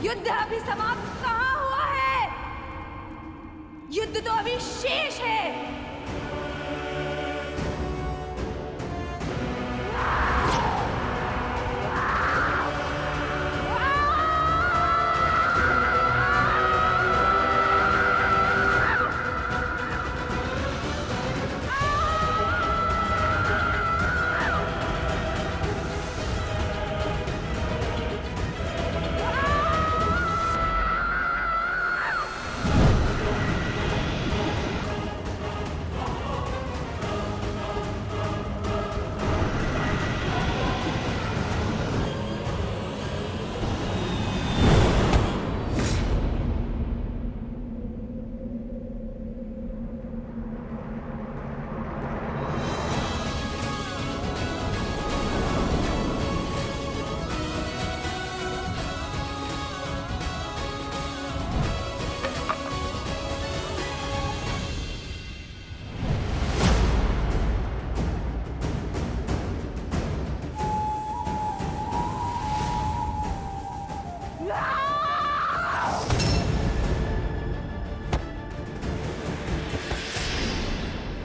युद्ध अभी समाप्त कहाँ हुआ है? युद्ध तो अभी शेष है।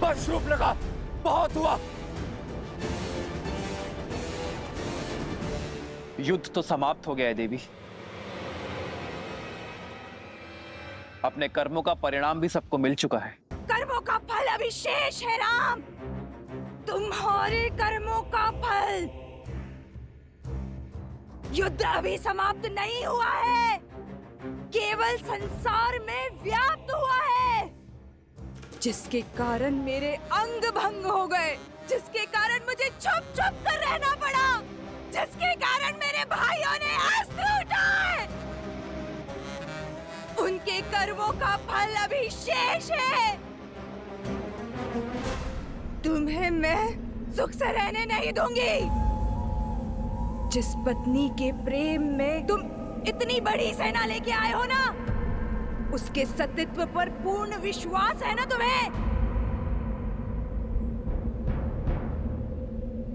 बस शूर्पणखा, बहुत हुआ। युद्ध तो समाप्त हो गया है देवी। अपने कर्मों का परिणाम भी सबको मिल चुका है। कर्मों का फल अभी शेष है राम। तुम्हारे कर्मों का फल। युद्ध अभी समाप्त नहीं हुआ है, केवल संसार में व्याप्त हुआ है, जिसके कारण मेरे अंग भंग हो गए, जिसके कारण मुझे छुप छुप कर रहना पड़ा, जिसके कारण मेरे भाइयों ने अस्त्र उठाए। उनके कर्मों का फल अभी शेष है। तुम्हें मैं सुख से रहने नहीं दूंगी। जिस पत्नी के प्रेम में तुम इतनी बड़ी सेना लेके आए हो ना, उसके सतीत्व पर पूर्ण विश्वास है ना तुम्हें?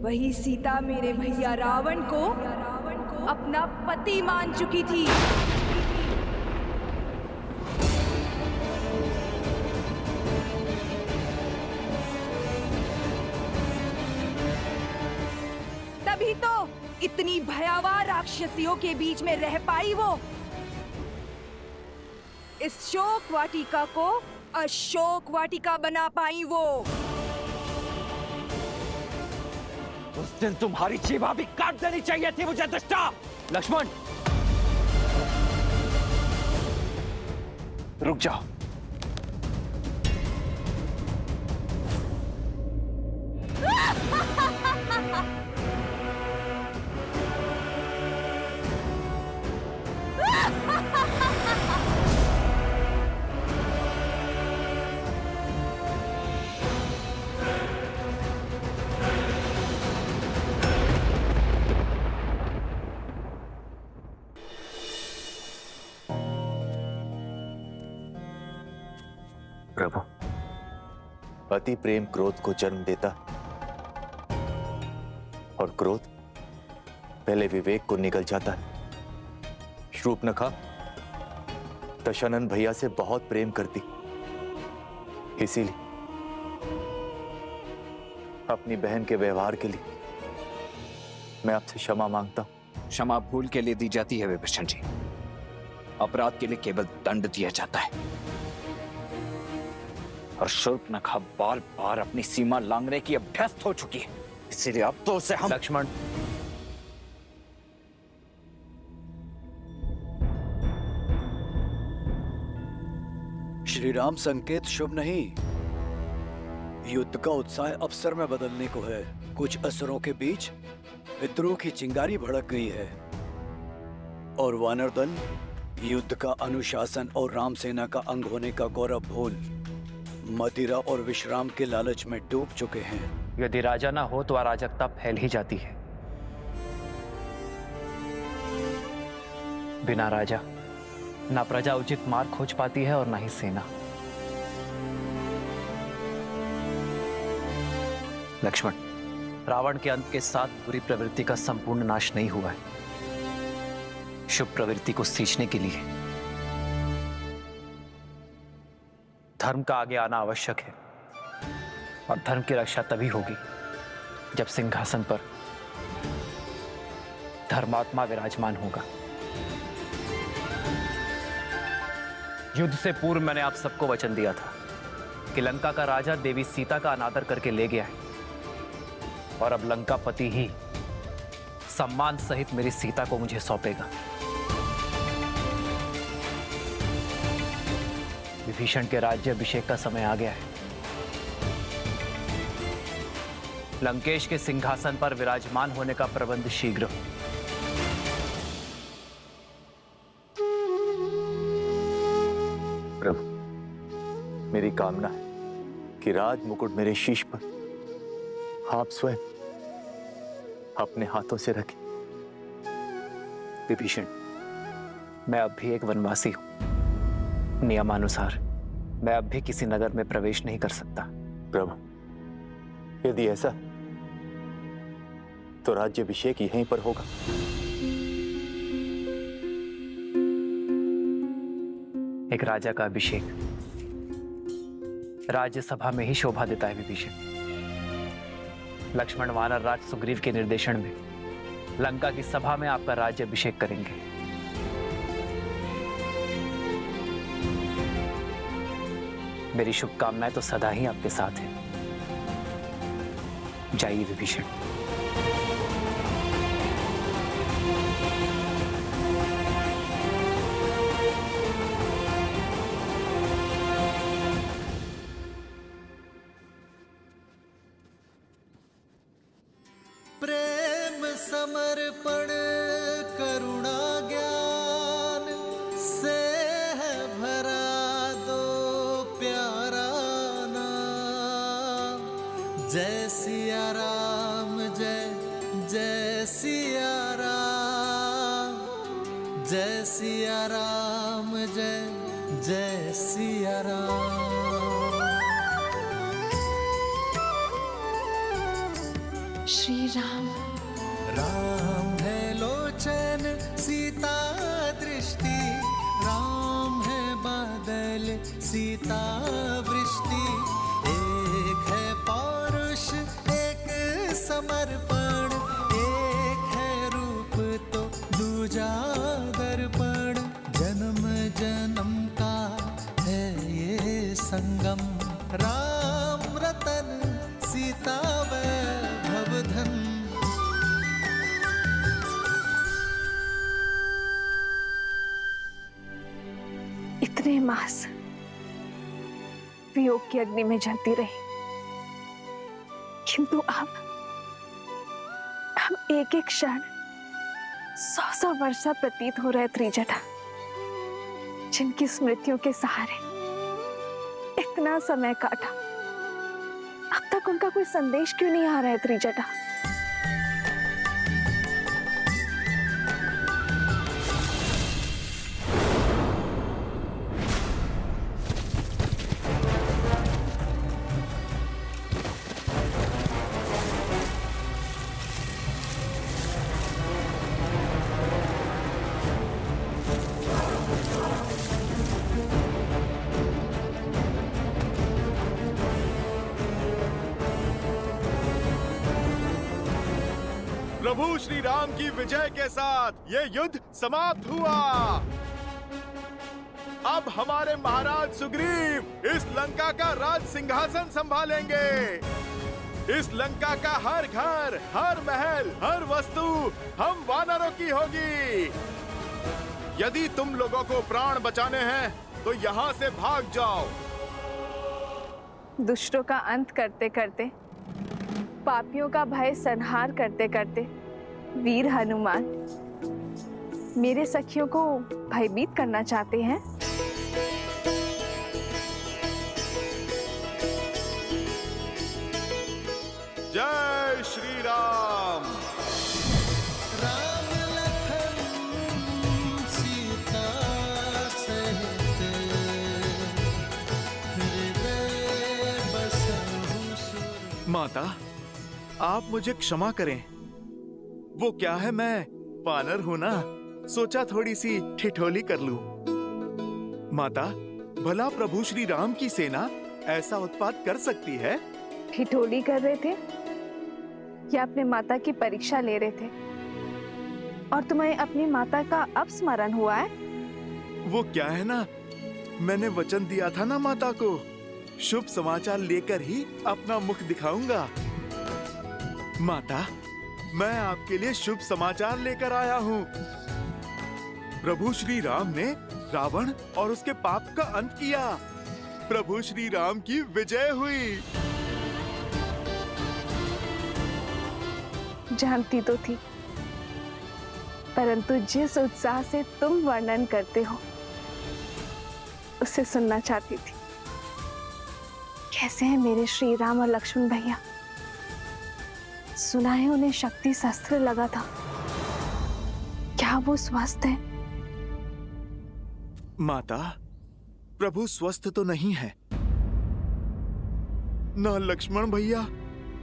वही सीता मेरे भैया रावण को अपना पति मान चुकी थी। तभी तो इतनी भयावह राक्षसियों के बीच में रह पाई वो। इस शोक वाटिका को अशोक वाटिका बना पाई वो। उस दिन तुम्हारी जीवा भी काट देनी चाहिए थी मुझे दुष्टा। लक्ष्मण, रुक जाओ। प्रभु, अति प्रेम क्रोध को जन्म देता और क्रोध पहले विवेक को निगल जाता है। शूर्पणखा दशानन भैया से बहुत प्रेम करती, इसीलिए अपनी बहन के व्यवहार के लिए मैं आपसे क्षमा मांगता हूं। क्षमा भूल के लिए दी जाती है विभीषण जी, अपराध के लिए केवल दंड दिया जाता है। और शूर्पणखा बार बार अपनी सीमा लांघने की अभ्यस्त हो चुकी है, इसीलिए अब तो उसे हम। लक्ष्मण, श्री राम संकेत शुभ नहीं। युद्ध का उत्साह अवसर में बदलने को है। कुछ असुरों के बीच विद्रोह की चिंगारी भड़क गई है और वानर दल युद्ध का अनुशासन और राम सेना का अंग होने का गौरव भूल मदिरा और विश्राम के लालच में डूब चुके हैं। यदि राजा ना हो तो अराजकता फैल ही जाती है। बिना राजा ना प्रजा उचित मार्ग खोज पाती है और ना ही सेना। लक्ष्मण, रावण के अंत के साथ बुरी प्रवृत्ति का संपूर्ण नाश नहीं हुआ है। शुभ प्रवृत्ति को सींचने के लिए धर्म का आगे आना आवश्यक है, और धर्म की रक्षा तभी होगी जब सिंहासन पर धर्मात्मा विराजमान होगा। युद्ध से पूर्व मैंने आप सबको वचन दिया था कि लंका का राजा देवी सीता का अनादर करके ले गया है, और अब लंकापति ही सम्मान सहित मेरी सीता को मुझे सौंपेगा। विभीषण के राज्याभिषेक का समय आ गया है। लंकेश के सिंहासन पर विराजमान होने का प्रबंध शीघ्र हो। प्रभु, मेरी कामना है कि राज मुकुट मेरे शीश पर आप स्वयं अपने हाथों से रखें। विभीषण, मैं अब भी एक वनवासी हूं। नियमानुसार मैं अब भी किसी नगर में प्रवेश नहीं कर सकता। प्रभु, यदि ऐसा तो राज्याभिषेक यहीं पर होगा। एक राजा का अभिषेक राज्यसभा में ही शोभा देता है विभीषण। लक्ष्मण वानर राज सुग्रीव के निर्देशन में लंका की सभा में आपका राज्याभिषेक करेंगे। मेरी शुभकामनाएं तो सदा ही आपके साथ हैं। जाइए विभीषण। प्रेम समर्पण करुणा ज्ञान से है भरा दो प्यारा नाम। जय सिया राम, जय जय सिया राम, जय सिया राम, जय जय सिया राम। श्री राम। राम है लोचन सीता दृष्टि, राम है बादल सीता वृष्टि। एक है पौरुष एक समर्पण, एक है रूप तो दूजा दर्पण। जन्म जन्म का है ये संगम, राम रतन सीता वैभव धन। इतने मास वियोग की अग्नि में जलती रही, किंतु अब एक एक क्षण 100 वर्षा प्रतीत हो रहे त्रिजटा, जिनकी स्मृतियों के सहारे इतना समय काटा, अब तक उनका कोई संदेश क्यों नहीं आ रहा है त्रिजटा? प्रभु श्री राम की विजय के साथ ये युद्ध समाप्त हुआ। अब हमारे महाराज सुग्रीव इस लंका का राज सिंहासन संभालेंगे। इस लंका का हर घर, हर महल, हर वस्तु हम वानरों की होगी। यदि तुम लोगों को प्राण बचाने हैं तो यहाँ से भाग जाओ। दुष्टों का अंत करते करते, पापियों का भय संहार करते करते वीर हनुमान मेरे सखियों को भयभीत करना चाहते हैं। जय श्री राम। राम लखन सीता सहित हृदय बसहु सुर। माता, आप मुझे क्षमा करें। वो क्या है, मैं वानर हूं ना, सोचा थोड़ी सी ठिठोली कर लूं। माता, भला प्रभु श्री राम की सेना ऐसा उत्पात कर सकती है? ठिठोली कर रहे थे या अपने माता की परीक्षा ले रहे थे? और तुम्हें अपनी माता का अब स्मरण हुआ है? वो क्या है ना, मैंने वचन दिया था ना माता को, शुभ समाचार लेकर ही अपना मुख दिखाऊंगा। माता, मैं आपके लिए शुभ समाचार लेकर आया हूँ। प्रभु श्री राम ने रावण और उसके पाप का अंत किया। प्रभु श्री राम की विजय हुई। जानती तो थी, परंतु जिस उत्साह से तुम वर्णन करते हो उसे सुनना चाहती थी। कैसे हैं मेरे श्री राम और लक्ष्मण भैया? सुना है उन्हें शक्ति शस्त्र लगा था, क्या वो स्वस्थ है? माता, प्रभु स्वस्थ तो नहीं है। ना लक्ष्मण भैया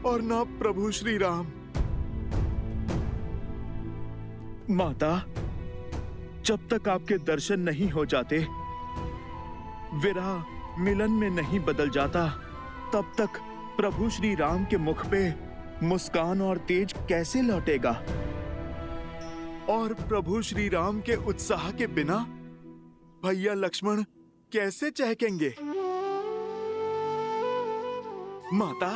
और ना प्रभु श्री राम। माता, जब तक आपके दर्शन नहीं हो जाते, विरह मिलन में नहीं बदल जाता, तब तक प्रभु श्री राम के मुख पे मुस्कान और तेज कैसे लौटेगा? और प्रभु श्री राम के उत्साह के बिना भैया लक्ष्मण कैसे चहकेंगे? माता,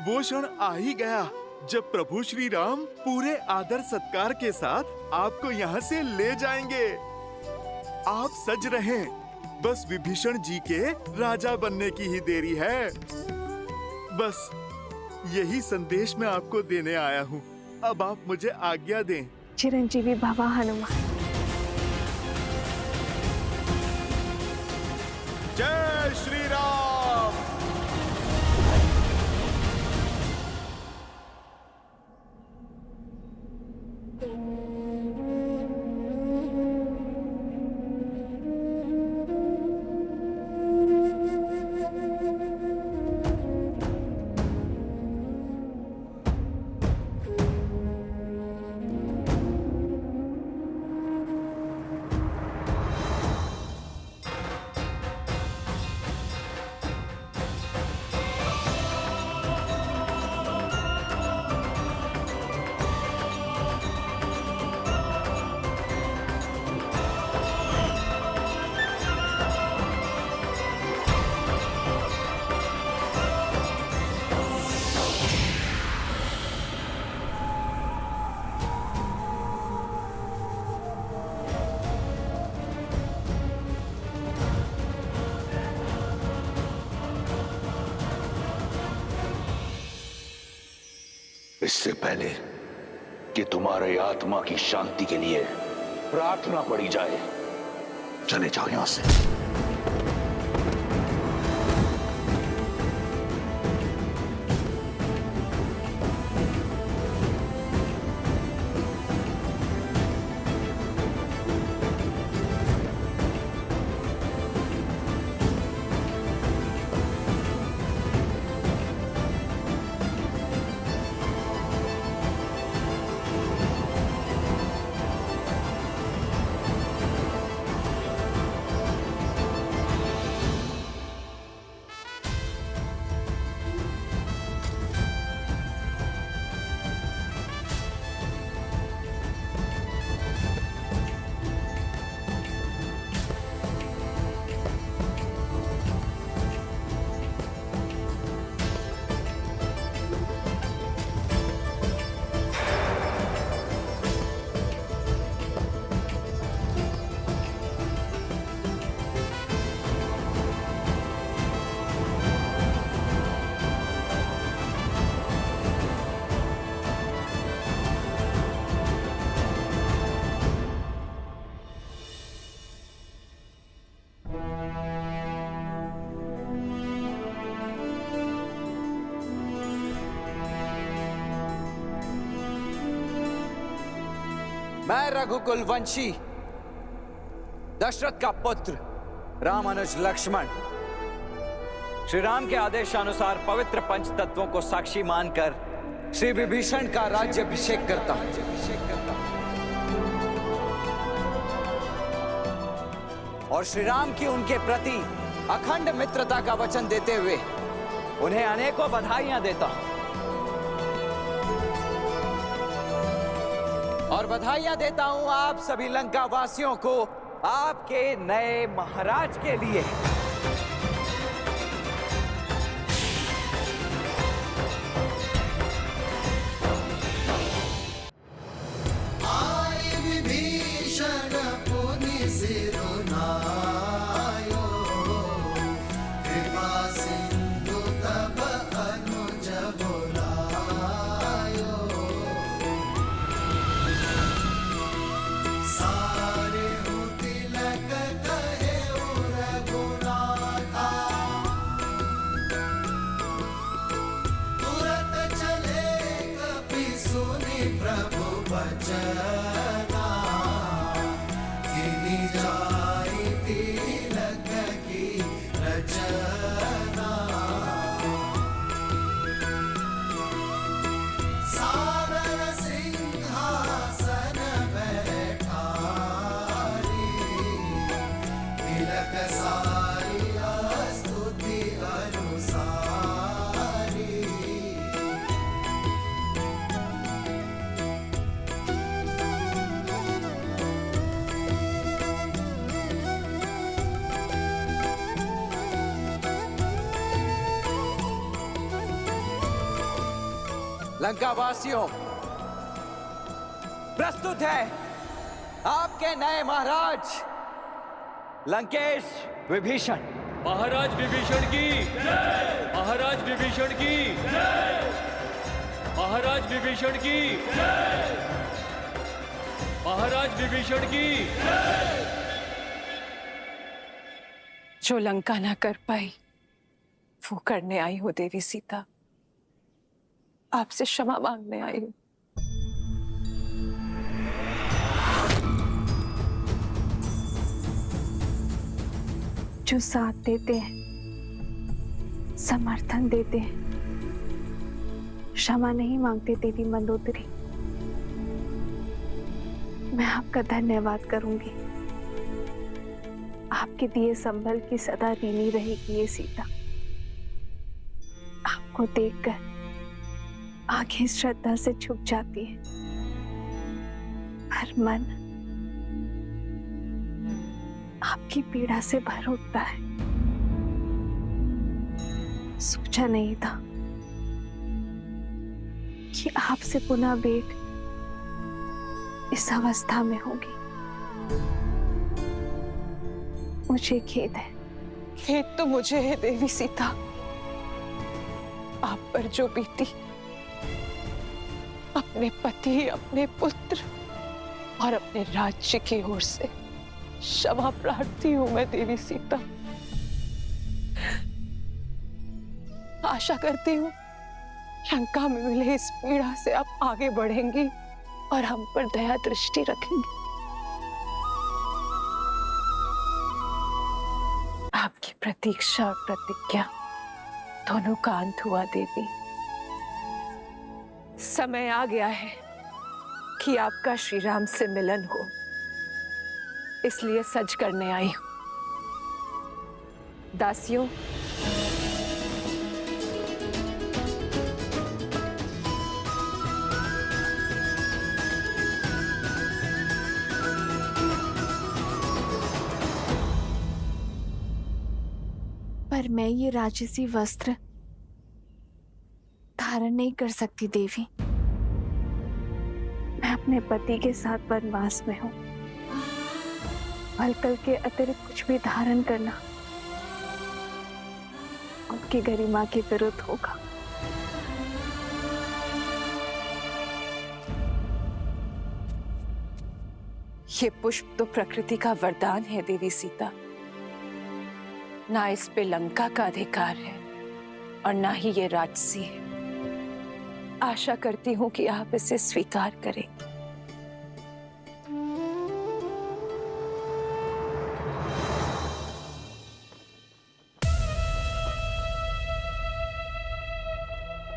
वो क्षण आ ही गया जब प्रभु श्री राम पूरे आदर सत्कार के साथ आपको यहाँ से ले जाएंगे। आप सज रहें, बस विभीषण जी के राजा बनने की ही देरी है। बस यही संदेश मैं आपको देने आया हूँ। अब आप मुझे आज्ञा दें। चिरंजीवी भवा हनुमान। जय श्री राम। इससे पहले कि तुम्हारे आत्मा की शांति के लिए प्रार्थना पड़ी जाए, चले जाओ यहां से। मैं रघुकुल वंशी दशरथ का पुत्र रामानुज लक्ष्मण श्री राम के आदेशानुसार पवित्र पंच तत्वों को साक्षी मानकर श्री विभीषण का राज्याभिषेक करता हूं। और श्री राम की उनके प्रति अखंड मित्रता का वचन देते हुए उन्हें अनेकों बधाइयां देता हूं। और बधाइयां देता हूं आप सभी लंका वासियों को आपके नए महाराज के लिए। आय विभीषण पुनि सिरुनायो, कृपा सिंधु तब अनुज बुलायो। सारे तिलक कहे रघुनाथा, तुरत चले कपि सुनि प्रभु बचना, गिरि जाई तिलक की रचना। सादर सिंहासन बैठारी, तिलक सारी स्तुति अनुसारी। लंका वासियों, प्रस्तुत है आपके नए महाराज लंकेश विभीषण। महाराज विभीषण की जय! महाराज विभीषण की जय! महाराज विभीषण की जय! महाराज विभीषण की जय! जो लंका ना कर पाई वो करने आई हो देवी सीता। आपसे क्षमा मांगने आई हूं। जो साथ देते हैं, समर्थन देते हैं, क्षमा नहीं मांगते देवी मंदोदरी। मैं आपका धन्यवाद करूंगी। आपके दिए संबल की सदा ऋणी रहेगी ये सीता। आपको देखकर आंखें श्रद्धा से झुक जाती है, हर मन आपकी पीड़ा से भर उठता है। सोचा नहीं था कि आपसे पुनः भेंट इस अवस्था में होगी। मुझे खेद है। खेद तो मुझे है देवी सीता। आप पर जो बीती, अपने पति, अपने पुत्र और अपने राज्य की ओर से क्षमा प्रार्थी हूं मैं देवी सीता। आशा करती हूँ लंका में मिले इस पीड़ा से आप आगे बढ़ेंगी और हम पर दया दृष्टि रखेंगे। आपकी प्रतीक्षा और प्रतिज्ञा दोनों का अंत हुआ देवी। समय आ गया है कि आपका श्री राम से मिलन हो, इसलिए सज करने आई हूं। दासियों, पर मैं ये राजसी वस्त्र धारण नहीं कर सकती देवी। मैं अपने पति के साथ वनवास में हूं। वलकल के अतिरिक्त कुछ भी धारण करना उनकी गरिमा के विरुद्ध होगा। ये पुष्प तो प्रकृति का वरदान है देवी सीता। ना इस पे लंका का अधिकार है और ना ही ये राजसी है। आशा करती हूं कि आप इसे स्वीकार करें।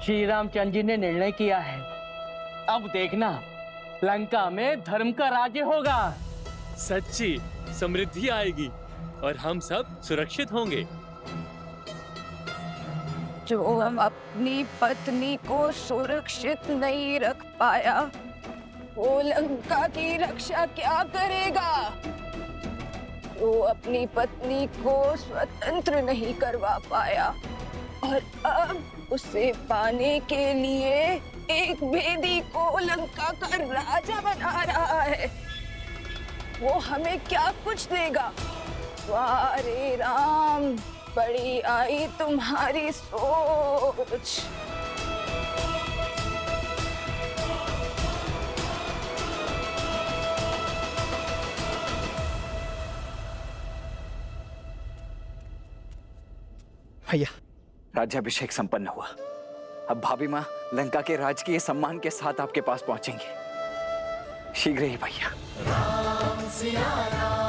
श्री रामचंद्र जी ने निर्णय किया है, अब देखना लंका में धर्म का राज्य होगा। सच्ची समृद्धि आएगी। और हम सब सुरक्षित होंगे। जो अपनी पत्नी को सुरक्षित नहीं रख पाया, वो लंका की रक्षा क्या करेगा? वो अपनी पत्नी को स्वतंत्र नहीं करवा पाया और अब उसे पाने के लिए एक भेदी को लंका का राजा बना रहा है। वो हमें क्या कुछ देगा? वाह रे राम, बड़ी आई तुम्हारी सोच। भैया, राज्याभिषेक संपन्न हुआ। अब भाभी माँ लंका के राजकीय सम्मान के साथ आपके पास पहुंचेंगे। शीघ्र ही भैया। राम सिया राम।